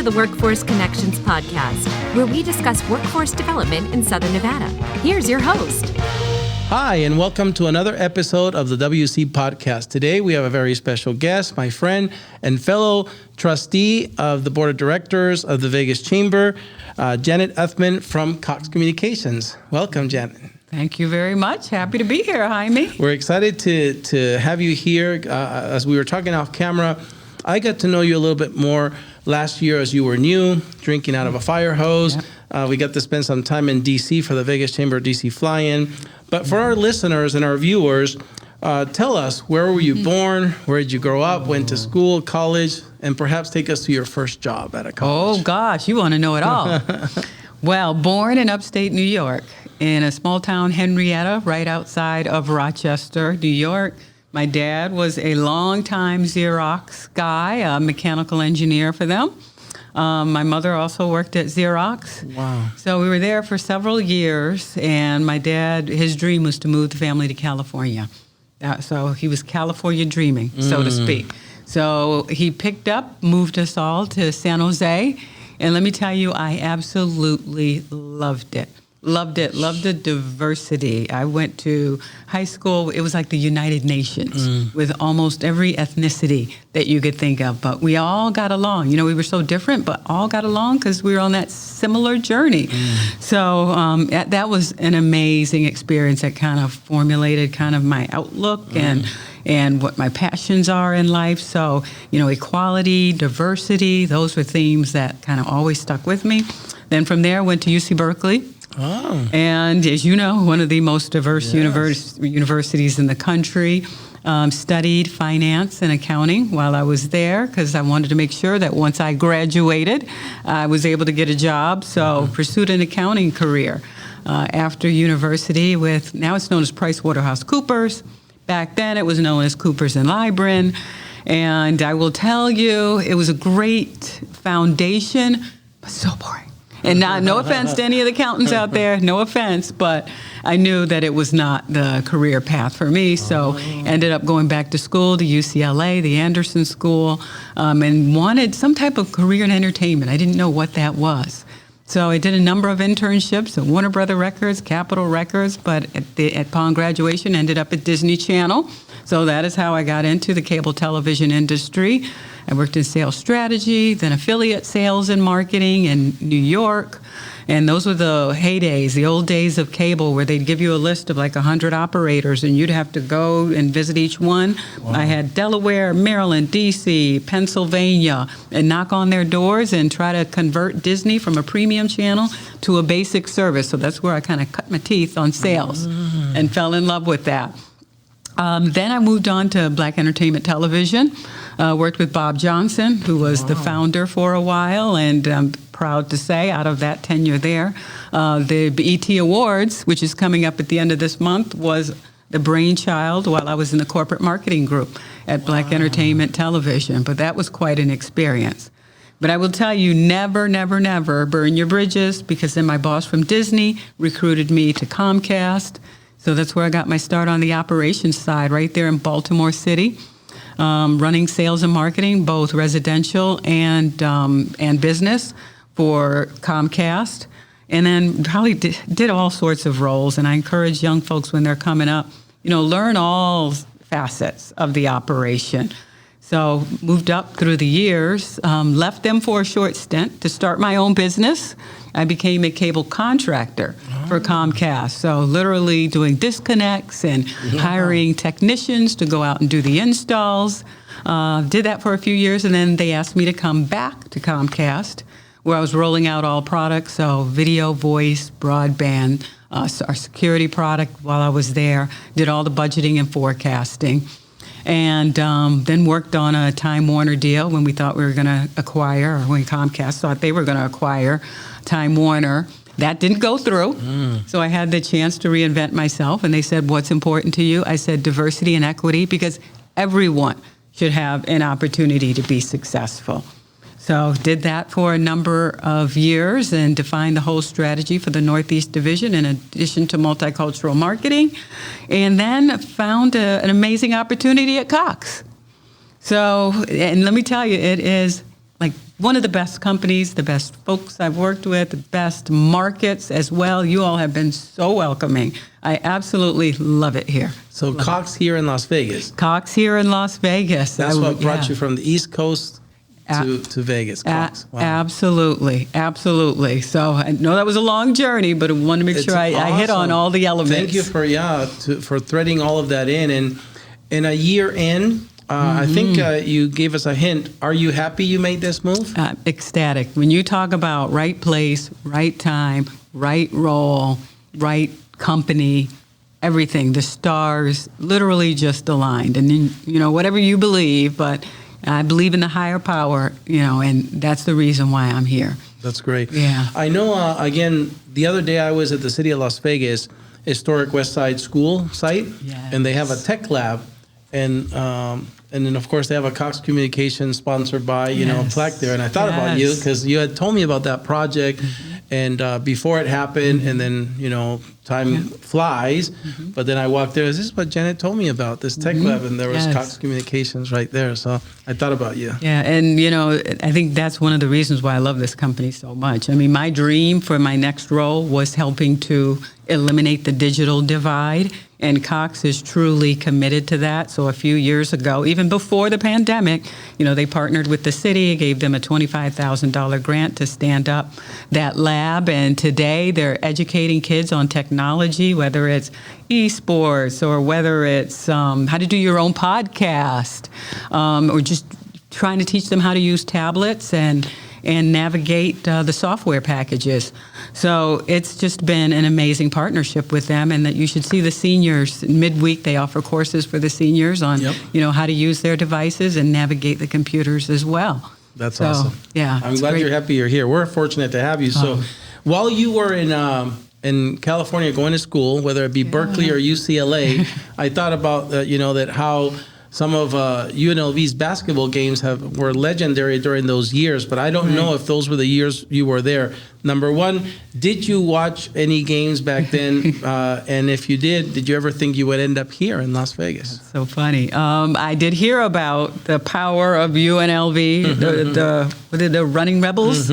to the Workforce Connections podcast, where we discuss workforce development in Southern Nevada. Here's your host. Hi, and welcome to another episode of the WC podcast. Today, we have a very special guest, my friend and fellow trustee of the Board of Directors of the Vegas Chamber, Janet Uthman from Cox Communications. Welcome, Janet. Thank you very much. Happy to be here, Jaime. We're excited to have you here. As we were talking off camera, I got to know you a little bit more last year as you were new, drinking out of a fire hose. Yep. We got to spend some time in D.C. for the Vegas Chamber of D.C. fly-in. But for our listeners and our viewers, tell us, where were you born? Where did you grow up? Went to school, college, and perhaps take us to your first job at a college. Oh, gosh, you want to know it all. Well, born in upstate New York, in a small town, Henrietta, right outside of Rochester, New York. My dad was a longtime Xerox guy, a mechanical engineer for them. My mother also worked at Xerox. Wow. So we were there for several years, and my dad, his dream was to move the family to California. So he was California dreaming, so to speak. So he picked up, moved us all to San Jose, and let me tell you, I absolutely loved it. Loved it. Loved the diversity. I went to high school. It was like the United Nations with almost every ethnicity that you could think of. But we all got along. You know, we were so different, but all got along because we were on that similar journey. So that was an amazing experience that kind of formulated kind of my outlook and what my passions are in life. So, you know, equality, diversity, those were themes that kind of always stuck with me. Then from there, I went to UC Berkeley. Oh. And as you know, one of the most diverse universities in the country. Studied finance and accounting while I was there because I wanted to make sure that once I graduated, I was able to get a job. So pursued an accounting career after university with, now it's known as PricewaterhouseCoopers. Back then it was known as Coopers & Lybrand. And I will tell you, it was a great foundation, but so boring. And no offense to any of the accountants out there, no offense, but I knew that it was not the career path for me. So ended up going back to school to UCLA, the Anderson School, and wanted some type of career in entertainment. I didn't know what that was. So I did a number of internships at Warner Brother Records, Capitol Records, but upon graduation ended up at Disney Channel. So that is how I got into the cable television industry. I worked in sales strategy, then affiliate sales and marketing in New York. And those were the heydays, the old days of cable, where they'd give you a list of like 100 operators and you'd have to go and visit each one. Wow. I had Delaware, Maryland, D.C., Pennsylvania, and knock on their doors and try to convert Disney from a premium channel to a basic service. So that's where I kind of cut my teeth on sales and fell in love with that. Then I moved on to Black Entertainment Television, worked with Bob Johnson, who was the founder for a while, and I'm proud to say out of that tenure there, the BET Awards, which is coming up at the end of this month, was the brainchild while I was in the corporate marketing group at Black Entertainment Television. But that was quite an experience. But I will tell you, never, never, never burn your bridges, because then my boss from Disney recruited me to Comcast. So that's where I got my start on the operations side, right there in Baltimore City, running sales and marketing, both residential and business for Comcast. And then probably did all sorts of roles. And I encourage young folks when they're coming up, you know, learn all facets of the operation. So moved up through the years, left them for a short stint to start my own business. I became a cable contractor for Comcast. So literally doing disconnects and hiring technicians to go out and do the installs. Did that for a few years, and then they asked me to come back to Comcast, where I was rolling out all products, so video, voice, broadband, our security product while I was there. Did all the budgeting and forecasting. And then worked on a Time Warner deal when we thought we were going to acquire, or when Comcast thought they were going to acquire Time Warner. That didn't go through. So I had the chance to reinvent myself. And they said, what's important to you? I said diversity and equity, because everyone should have an opportunity to be successful. So did that for a number of years and defined the whole strategy for the Northeast Division in addition to multicultural marketing, and then found an amazing opportunity at Cox. So, and let me tell you, it is like one of the best companies, the best folks I've worked with, the best markets as well. You all have been so welcoming. I absolutely love it here. So Cox here in Las Vegas. Cox here in Las Vegas. That's what brought you from the East Coast to Vegas. Cox. Wow. Absolutely. So I know that was a long journey, but I wanted to make sure I hit on all the elements. Thank you for threading all of that in. And in a year in, I think you gave us a hint. Are you happy you made this move? Ecstatic. When you talk about right place, right time, right role, right company, everything, the stars literally just aligned. And then, whatever you believe, but I believe in the higher power, and that's the reason why I'm here. That's great. Yeah. I know, again, the other day I was at the city of Las Vegas, historic West Side School site, and they have a tech lab. And then, of course, they have a Cox Communications sponsored by, a plaque there. And I thought about you because you had told me about that project and before it happened. And then, time flies. But then I walked there. This is what Janet told me about, this tech lab. And there was Cox Communications right there. So I thought about you. Yeah. And, I think that's one of the reasons why I love this company so much. I mean, my dream for my next role was helping to eliminate the digital divide. And Cox is truly committed to that. So a few years ago, even before the pandemic, they partnered with the city, gave them a $25,000 grant to stand up that lab. And today they're educating kids on technology, whether it's esports or whether it's how to do your own podcast, or just trying to teach them how to use tablets and navigate the software packages. So it's just been an amazing partnership with them, and that you should see the seniors. Midweek, they offer courses for the seniors on, how to use their devices and navigate the computers as well. That's awesome. Yeah. I'm glad you're happy you're here. We're fortunate to have you. So while you were in California going to school, whether it be Berkeley or UCLA, I thought about, that how some of UNLV's basketball games were legendary during those years, but I don't know if those were the years you were there. Number one, did you watch any games back then? And if you did you ever think you would end up here in Las Vegas? That's so funny. I did hear about the power of UNLV, the Running Rebels.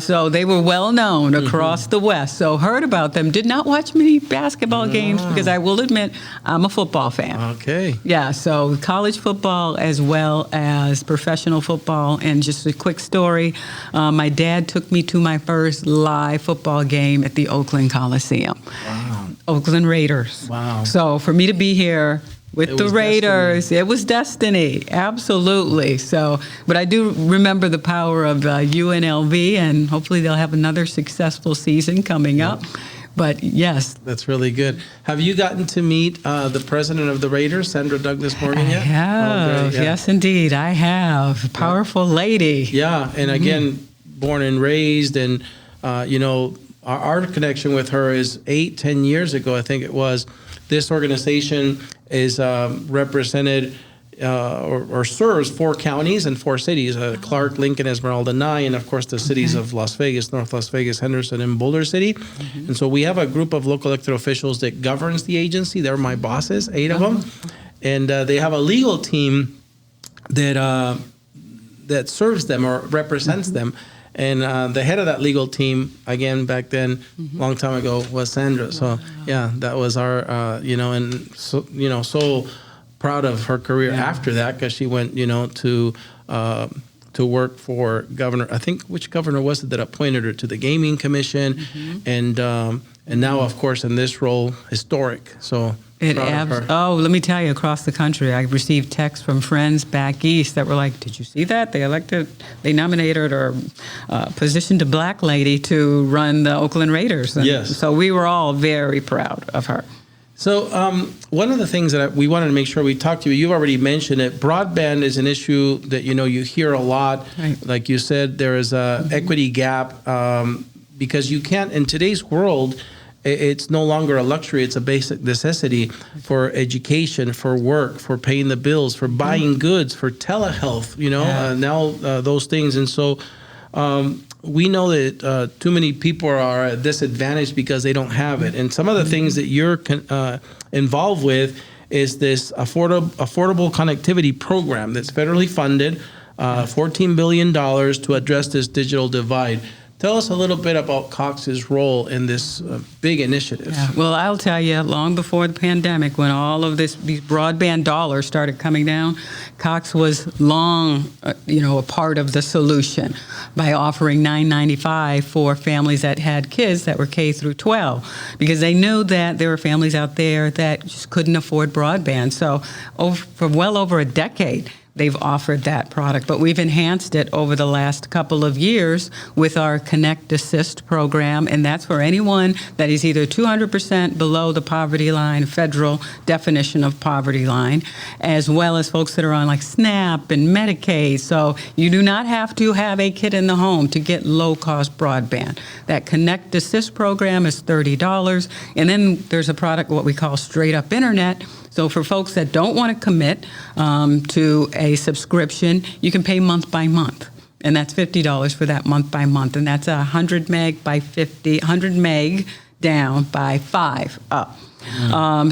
So they were well known across the West. So heard about them. Did not watch many basketball games because I will admit I'm a football fan. Okay. Yeah, so college football as well as professional football. And just a quick story, my dad took me to my first live football game at the Oakland Coliseum. Wow. Oakland Raiders. Wow. So for me to be here with the Raiders, it was destiny. Absolutely. So, but I do remember the power of UNLV, and hopefully they'll have another successful season coming up. But yes. That's really good. Have you gotten to meet the president of the Raiders, Sandra Douglas Morgan, yet? I have. Yes, indeed. I have. Powerful lady. Yeah. And again, born and raised, and our connection with her is 8-10 years ago, I think it was. This organization is represented or serves 4 counties and 4 cities: Clark, Lincoln, Esmeralda, Nye, and of course the cities of Las Vegas, North Las Vegas, Henderson, and Boulder City. And so we have a group of local elected officials that governs the agency. They're my bosses, 8 of them, and they have a legal team that serves them or represents them. And the head of that legal team, again, back then, long time ago, was Sandra. So, that was our, and so proud of her career after that, because she went, to work for governor. I think, which governor was it that appointed her to the Gaming Commission, and now, of course, in this role, historic. So. Let me tell you, across the country, I received texts from friends back east that were like, "Did you see that? They nominated or positioned a black lady to run the Oakland Raiders." And so we were all very proud of her. So one of the things that we wanted to make sure we talked to you've already mentioned it. Broadband is an issue that, you hear a lot. Right. Like you said, there is a equity gap because you can't, in today's world, it's no longer a luxury. It's a basic necessity for education, for work, for paying the bills, for buying goods, for telehealth, now those things. And so we know that too many people are at disadvantage because they don't have it. And some of the things that you're involved with is this affordable connectivity program that's federally funded. $14 billion to address this digital divide. Tell us a little bit about Cox's role in this big initiative. Yeah. Well, I'll tell you, long before the pandemic, when all of these broadband dollars started coming down, Cox was long, a part of the solution by offering $9.95 for families that had kids that were K through 12, because they knew that there were families out there that just couldn't afford broadband. So for well over a decade, they've offered that product, but we've enhanced it over the last couple of years with our Connect Assist program, and that's for anyone that is either 200% below the poverty line, federal definition of poverty line, as well as folks that are on like SNAP and Medicaid. So you do not have to have a kid in the home to get low-cost broadband. That Connect Assist program is $30, and then there's a product, what we call straight up internet. So for folks that don't want to commit to a subscription, you can pay month by month. And that's $50 for that month by month. And that's 100 meg by 50, 100 meg down by 5 up.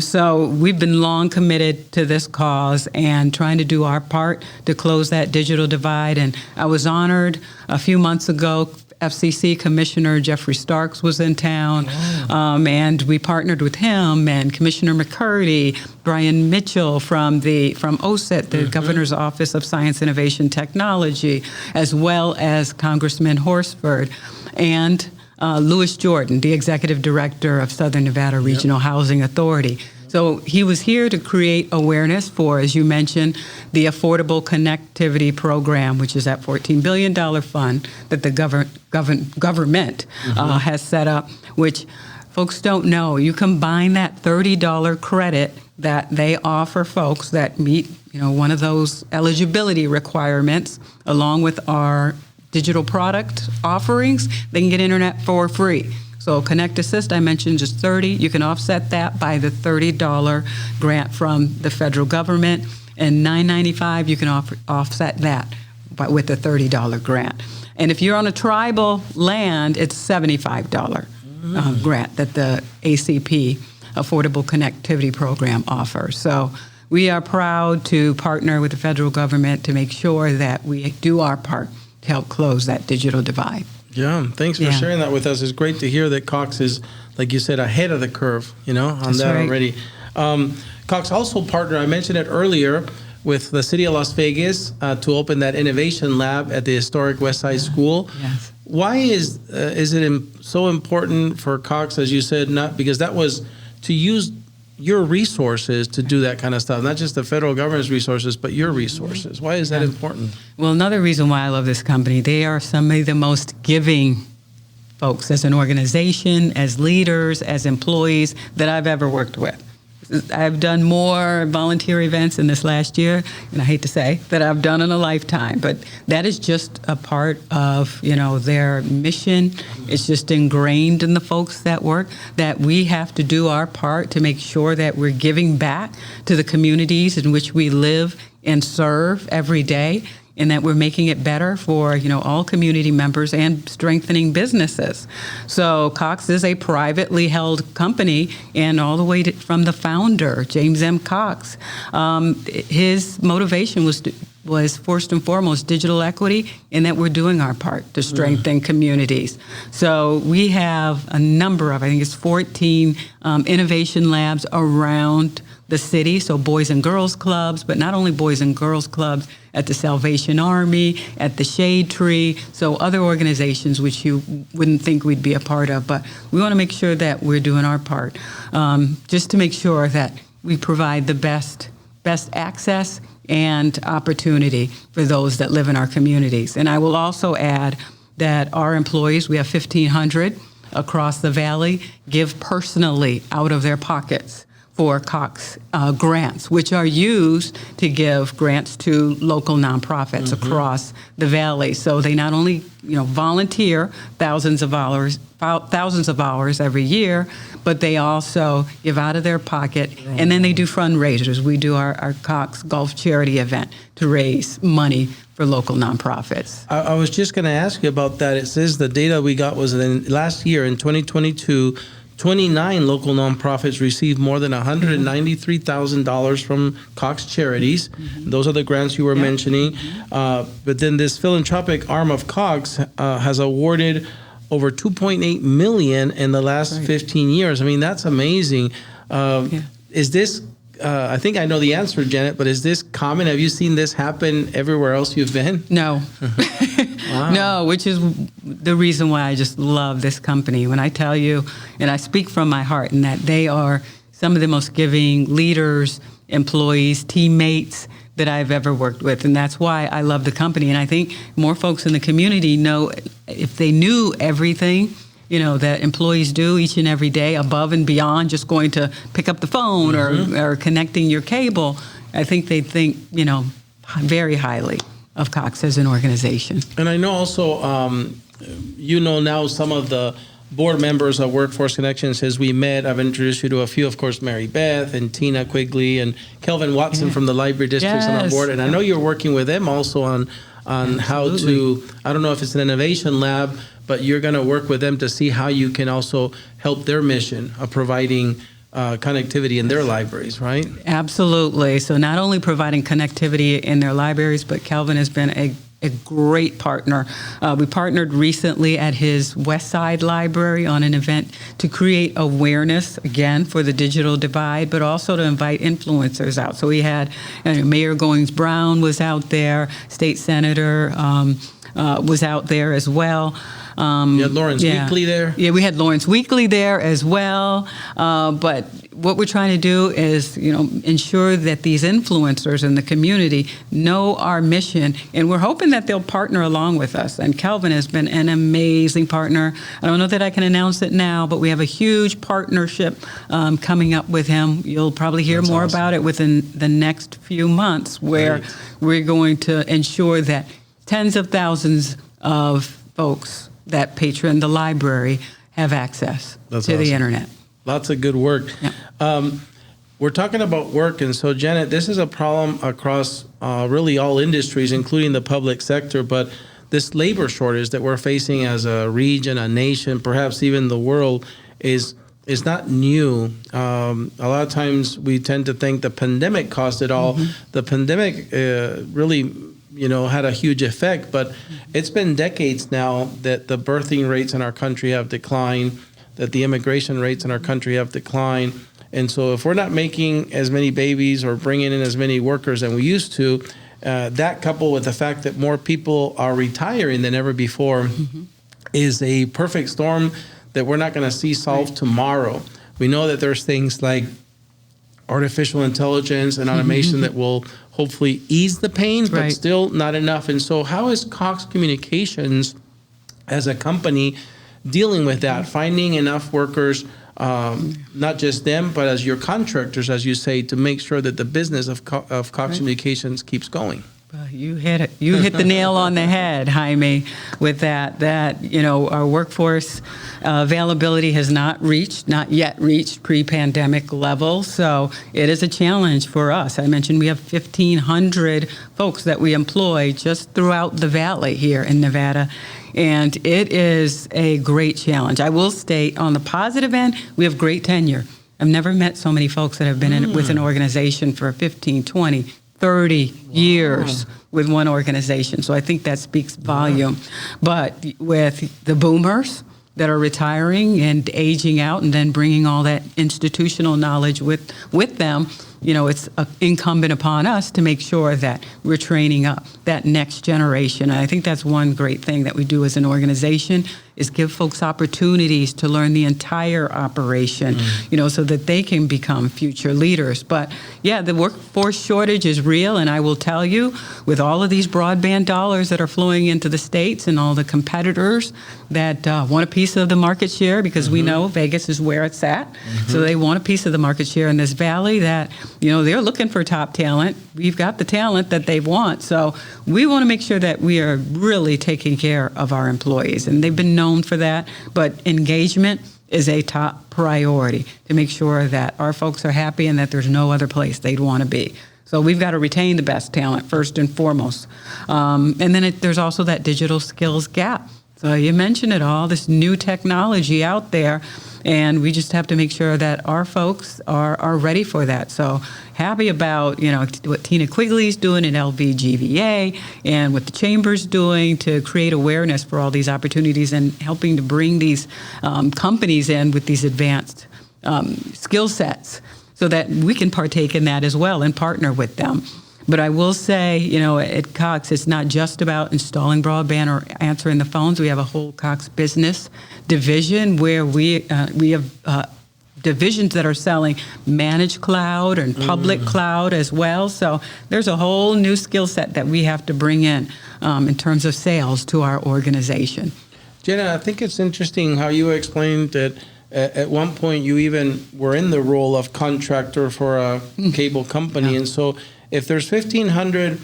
So we've been long committed to this cause and trying to do our part to close that digital divide. And I was honored a few months ago. FCC Commissioner Jeffrey Starks was in town, and we partnered with him and Commissioner McCurdy, Brian Mitchell from OSIT, the Governor's Office of Science, Innovation, Technology, as well as Congressman Horsford, and Louis Jordan, the Executive Director of Southern Nevada Regional Housing Authority. So he was here to create awareness for, as you mentioned, the Affordable Connectivity Program, which is that $14 billion fund that the government has set up, which folks don't know. You combine that $30 credit that they offer folks that meet, one of those eligibility requirements, along with our digital product offerings, they can get internet for free. So Connect Assist, I mentioned, just $30. You can offset that by the $30 grant from the federal government, and $9.95 you can offset that with the $30 grant. And if you're on a tribal land, it's $75 grant that the ACP, Affordable Connectivity Program, offers. So we are proud to partner with the federal government to make sure that we do our part to help close that digital divide. Yeah, thanks for sharing that with us. It's great to hear that Cox is, like you said, ahead of the curve, on That's that right. already. Cox also partnered, I mentioned it earlier, with the city of Las Vegas to open that innovation lab at the historic West Side School. Yes. Why is it so important for Cox, as you said, not because that was to use your resources to do that kind of stuff, not just the federal government's resources, but your resources. Why is that important? Well, another reason why I love this company, they are some of the most giving folks as an organization, as leaders, as employees that I've ever worked with. I've done more volunteer events in this last year, and I hate to say that I've done in a lifetime, but that is just a part of, their mission. It's just ingrained in the folks that work, that we have to do our part to make sure that we're giving back to the communities in which we live and serve every day, and that we're making it better for, all community members and strengthening businesses. So Cox is a privately held company, and all the way from the founder, James M. Cox, his motivation was first and foremost digital equity, and that we're doing our part to strengthen communities. So we have a number of, I think it's 14 innovation labs around the city, so Boys and Girls Clubs, but not only Boys and Girls Clubs, at the Salvation Army, at the Shade Tree, so other organizations which you wouldn't think we'd be a part of, but we want to make sure that we're doing our part, just to make sure that we provide the best access and opportunity for those that live in our communities. And I will also add that our employees, we have 1,500 across the valley, give personally out of their pockets for Cox grants, which are used to give grants to local nonprofits across the valley. So they not only volunteer thousands of hours every year, but they also give out of their pocket, and then they do fundraisers. We do our Cox Golf Charity event to raise money for local nonprofits. I was just going to ask you about that. It says the data we got was last year in 2022, 29 local nonprofits received more than $193,000 from Cox Charities. Those are the grants you were mentioning. But then this philanthropic arm of Cox has awarded over $2.8 million in the last 15 years. I mean, that's amazing. Is this, I think I know the answer, Janet, but is this common? Have you seen this happen everywhere else you've been? No. Wow. No, which is the reason why I just love this company. When I tell you, and I speak from my heart, and that they are some of the most giving leaders, employees, teammates that I've ever worked with. And that's why I love the company. And I think more folks in the community know, if they knew everything, that employees do each and every day above and beyond just going to pick up the phone or connecting your cable, I think they'd think, very highly of Cox as an organization. And I know also, now some of the board members of Workforce Connections. As we met, I've introduced you to a few, of course, Mary Beth and Tina Quigley and Kelvin Watson from the library districts on our board. And I know you're working with them also on how to, I don't know if it's an innovation lab, but you're going to work with them to see how you can also help their mission of providing connectivity in their libraries, right? Absolutely. So not only providing connectivity in their libraries, but Kelvin has been a great partner. We partnered recently at his West Side Library on an event to create awareness, again, for the digital divide, but also to invite influencers out. So we had Mayor Goings Brown was out there, State Senator was out there as well. You had Lawrence Weekly there? Yeah, we had Lawrence Weekly there as well. But what we're trying to do is, ensure that these influencers in the community know our mission, and we're hoping that they'll partner along with us. And Kelvin has been an amazing partner. I don't know that I can announce it now, but we have a huge partnership coming up with him. You'll probably hear more about it within the next few months, where we're going to ensure that tens of thousands of folks that patron the library have access to the internet. Lots of good work. Yeah. We're talking about work, and so Janet, this is a problem across really all industries, including the public sector, but this labor shortage that we're facing as a region, a nation, perhaps even the world, is not new. A lot of times we tend to think the pandemic caused it all. The pandemic really had a huge effect, but it's been decades now that the birthing rates in our country have declined, that the immigration rates in our country have declined. And so if we're not making as many babies or bringing in as many workers than we used to, that coupled with the fact that more people are retiring than ever before is a perfect storm that we're not going to see solved tomorrow. We know that there's things like artificial intelligence and automation that will hopefully ease the pain, but still not enough. And so how is Cox Communications as a company dealing with that, finding enough workers, not just them, but as your contractors, as you say, to make sure that the business of Cox Communications keeps going? You hit it. You hit the nail on the head, Jaime, with that our workforce availability has not yet reached pre-pandemic levels. So it is a challenge for us. I mentioned we have 1,500 folks that we employ just throughout the valley here in Nevada. And it is a great challenge. I will state, on the positive end, we have great tenure. I've never met so many folks that have been with an organization for 15, 20, 30 years with one organization. So I think that speaks volume. But with the boomers that are retiring and aging out and then bringing all that institutional knowledge with them, it's incumbent upon us to make sure that we're training up that next generation. And I think that's one great thing that we do as an organization, is give folks opportunities to learn the entire operation, so that they can become future leaders. But yeah, the workforce shortage is real, and I will tell you, with all of these broadband dollars that are flowing into the states and all the competitors that want a piece of the market share, because we know Vegas is where it's at, so they want a piece of the market share in this valley, that they're looking for top talent. We've got the talent that they want, so we want to make sure that we are really taking care of our employees, and they've been known for that, but engagement is a top priority to make sure that our folks are happy and that there's no other place they'd want to be. So we've got to retain the best talent first and foremost. And then there's also that digital skills gap. So you mentioned it all, this new technology out there, and we just have to make sure that our folks are ready for that. So happy about, what Tina Quigley's doing in LVGVA and what the Chamber's doing to create awareness for all these opportunities and helping to bring these companies in with these advanced skill sets so that we can partake in that as well and partner with them. But I will say, at Cox, it's not just about installing broadband or answering the phones. We have a whole Cox business division where we have divisions that are selling managed cloud and public cloud as well. So there's a whole new skill set that we have to bring in terms of sales to our organization. Jenna, I think it's interesting how you explained that at one point you even were in the role of contractor for a cable company. Yeah. And so if there's 1,500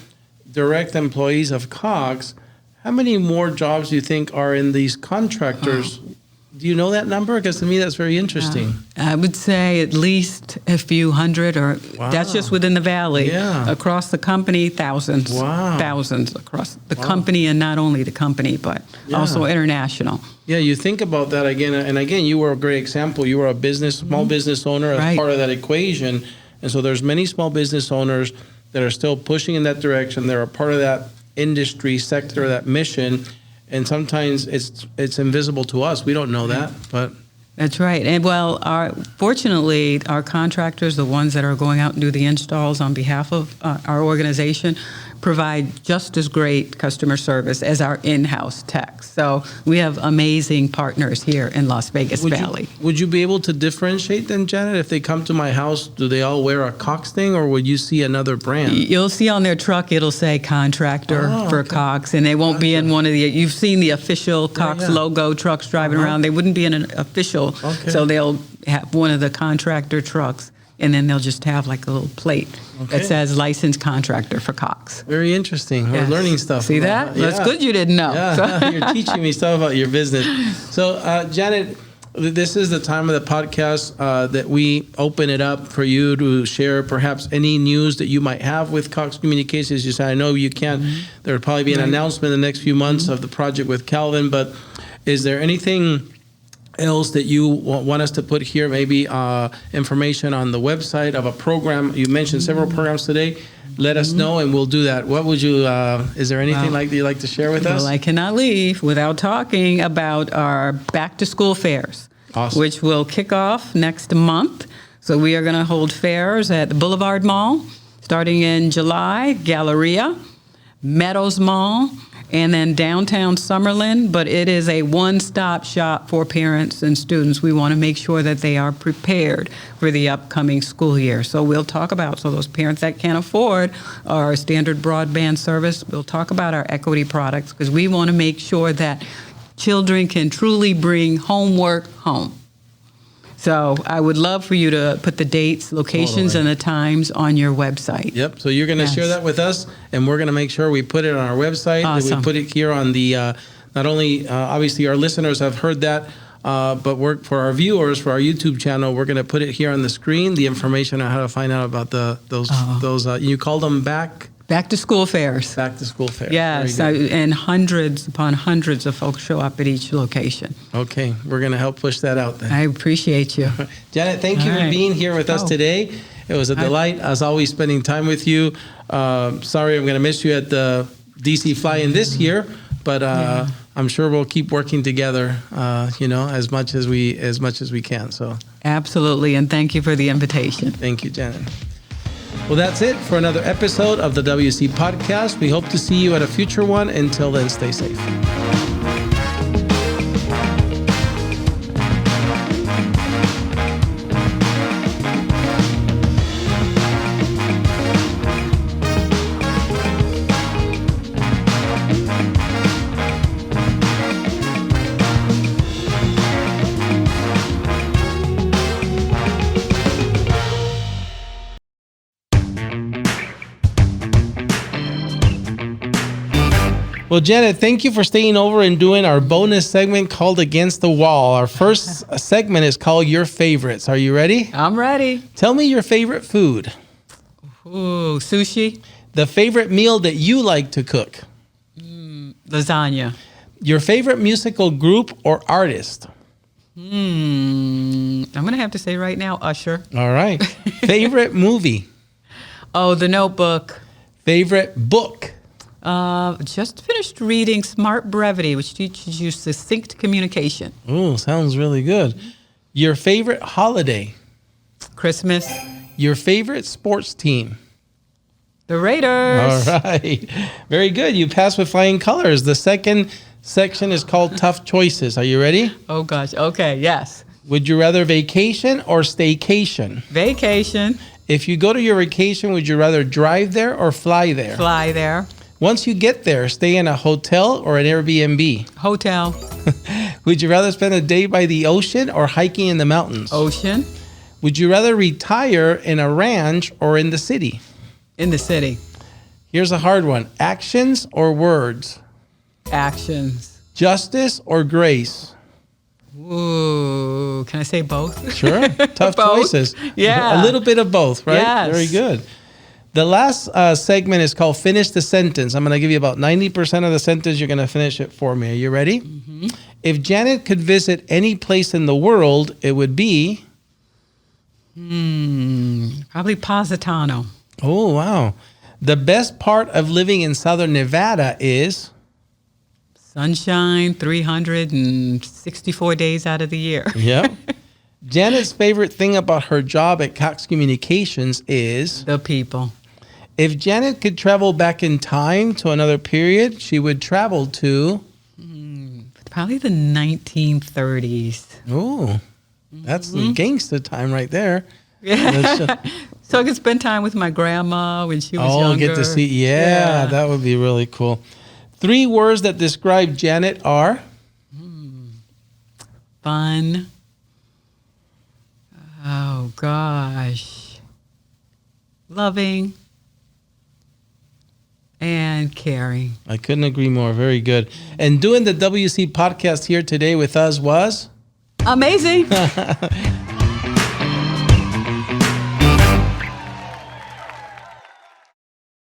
direct employees of Cox, how many more jobs do you think are in these contractors? Do you know that number? Because to me, that's very interesting. I would say at least a few hundred, or that's just within the valley. Yeah. Across the company, thousands. Wow. Thousands across the company, and not only the company, but also international. Yeah, you think about that again, and again, you were a great example. You were a small business owner as part of that equation. And so there's many small business owners that are still pushing in that direction. They're a part of that industry sector, that mission. And sometimes it's invisible to us. We don't know that, but that's right. And fortunately, our contractors, the ones that are going out and do the installs on behalf of our organization, provide just as great customer service as our in-house techs. So we have amazing partners here in Las Vegas Valley. Would you be able to differentiate then, Janet? If they come to my house, do they all wear a Cox thing, or would you see another brand? You'll see on their truck, it'll say contractor for Cox, and they won't be in one of the, you've seen the official Cox logo trucks driving around. They wouldn't be in an official, so they'll have one of the contractor trucks, and then they'll just have like a little plate that says licensed contractor for Cox. Very interesting. We're learning stuff. See that? That's good you didn't know. Yeah. You're teaching me stuff about your business. So, Janet, this is the time of the podcast that we open it up for you to share perhaps any news that you might have with Cox Communications. You said, I know you can't. There will probably be an announcement in the next few months of the project with Calvin, but is there anything else that you want us to put here, maybe information on the website of a program? You mentioned several programs today. Let us know, and we'll do that. What would you, is there anything that you'd like to share with us? Well, I cannot leave without talking about our back-to-school fairs, which will kick off next month. So we are going to hold fairs at the Boulevard Mall, starting in July, Galleria, Meadows Mall, and then downtown Summerlin, but it is a one-stop shop for parents and students. We want to make sure that they are prepared for the upcoming school year. So we'll talk about, so those parents that can't afford our standard broadband service, we'll talk about our equity products, because we want to make sure that children can truly bring homework home. So I would love for you to put the dates, locations, and the times on your website. Yep. So you're going to share that with us, and we're going to make sure we put it on our website. Awesome. We put it here on the, not only, obviously, our listeners have heard that, but for our viewers, for our YouTube channel, we're going to put it here on the screen, the information on how to find out about those you call them Back-to-school fairs. Back-to-school fairs. Yes, and hundreds upon hundreds of folks show up at each location. Okay, we're going to help push that out then. I appreciate you. Janet, thank you for being here with us today. It was a delight, as always, spending time with you. Sorry, I'm going to miss you at the DC Fly-In this year, but I'm sure we'll keep working together, as much as we can. So absolutely, and thank you for the invitation. Thank you, Janet. Well, that's it for another episode of the WC Podcast. We hope to see you at a future one. Until then, stay safe. Well, Janet, thank you for staying over and doing our bonus segment called Against the Wall. Our first segment is called Your Favorites. Are you ready? I'm ready. Tell me your favorite food. Ooh, sushi. The favorite meal that you like to cook. Lasagna. Your favorite musical group or artist? I'm going to have to say right now, Usher. All right. Favorite movie? Oh, The Notebook. Favorite book? Just finished reading Smart Brevity, which teaches you succinct communication. Ooh, sounds really good. Your favorite holiday? Christmas. Your favorite sports team? The Raiders. All right. Very good. You passed with flying colors. The second section is called Tough Choices. Are you ready? Oh, gosh. Okay, yes. Would you rather vacation or staycation? Vacation. If you go to your vacation, would you rather drive there or fly there? Fly there. Once you get there, stay in a hotel or an Airbnb? Hotel. Would you rather spend a day by the ocean or hiking in the mountains? Ocean. Would you rather retire in a ranch or in the city? In the city. Here's a hard one. Actions or words? Actions. Justice or grace? Ooh, can I say both? Sure. Tough Both? choices. Yeah. A little bit of both, right? Yes. Very good. The last segment is called Finish the Sentence. I'm going to give you about 90% of the sentence. You're going to finish it for me. Are you ready? Mm-hmm. If Janet could visit any place in the world, it would be? Probably Positano. Oh, wow. The best part of living in Southern Nevada is? Sunshine, 364 days out of the year. Yep. Janet's favorite thing about her job at Cox Communications is? The people. If Janet could travel back in time to another period, she would travel to? Probably the 1930s. Oh, that's the gangster time right there. Yeah. So I could spend time with my grandma when she was younger. Get to see. Yeah, that would be really cool. 3 words that describe Janet are? Fun. Oh, gosh. Loving. And caring. I couldn't agree more. Very good. And doing the WC podcast here today with us was? Amazing.